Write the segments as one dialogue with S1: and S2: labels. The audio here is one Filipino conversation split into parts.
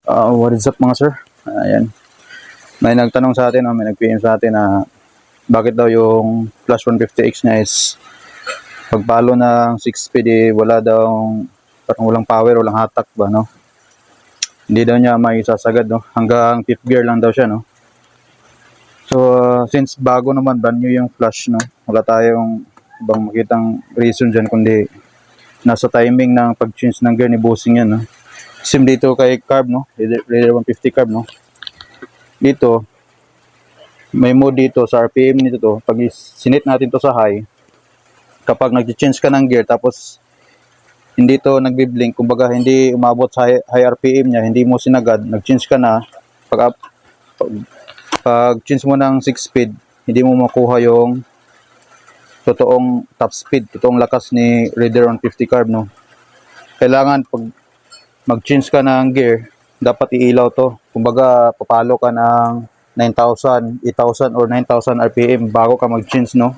S1: What is up mga sir? Ayan. May nagtanong sa atin, may nag-PM sa atin na bakit daw yung Plus 150X niya is pagpalo ng 6 speed wala daw, parang walang power, walang hatak ba, no? Hindi daw niya may sasagad, no? Hanggang 5th gear lang daw siya, no? So, since bago naman, brand new yung flash, no? Wala tayong ibang makitang reason dyan kundi nasa timing ng pag-change ng gear ni bossing yan, no? Sim dito kay carb, no? Raider 150 carb, no? Dito may mode dito sa RPM nito to. Pag sinit natin to sa high, kapag nag-change ka ng gear tapos hindi to nagbi-blink, kumbaga hindi umabot sa high RPM niya, hindi mo sinagad, nag-change ka na, pag change mo ng 6 speed, hindi mo makuha yung totoong top speed, totoong lakas ni Raider 150 carb, no? Kailangan pag mag-change ka ng gear, dapat iilaw to. Kumbaga, papalo ka ng 9,000, 8,000 or 9,000 RPM bago ka mag-change, no?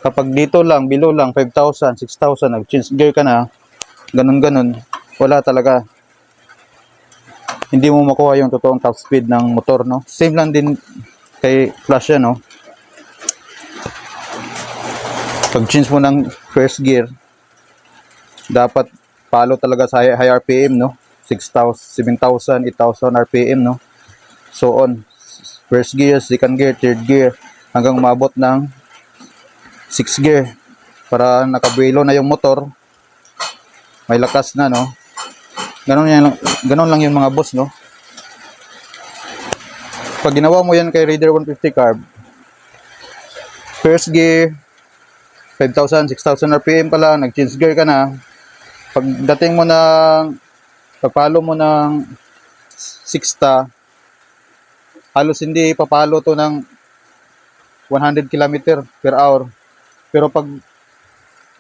S1: Kapag dito lang, below lang, 5,000, 6,000, nag-change gear ka na, ganun-ganun, wala talaga. Hindi mo makuha yung totoong top speed ng motor, no? Same lang din kay flash yan, no? Pag-change mo ng first gear, dapat palo talaga sa high RPM, no? 6,000, 7,000, 8,000 RPM, no? So on. First gear, second gear, third gear, hanggang umabot ng 6 gear para nakabuelo na yung motor, may lakas na, no? Ganun lang yung mga boss, no? Pag ginawa mo yan kay Raider 150 carb, first gear 5,000, 6,000 RPM pa lang, nag-change gear ka na, pagdating mo ng pagpalo mo ng 6 halos hindi papalo to ng 100 km per hour. Pero pag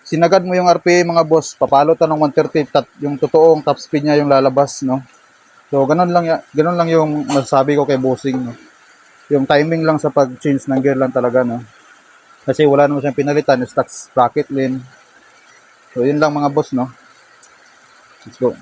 S1: sinagad mo yung RPM mga boss, papalo to ng 130, yung totoong top speed niya yung lalabas, no? So ganun lang yung masasabi ko kay bossing, no? Yung timing lang sa pag-change ng gear lang talaga, no? Kasi wala naman siyang pinalitan, stock sprocket din. So yun lang mga boss, no? Let's go.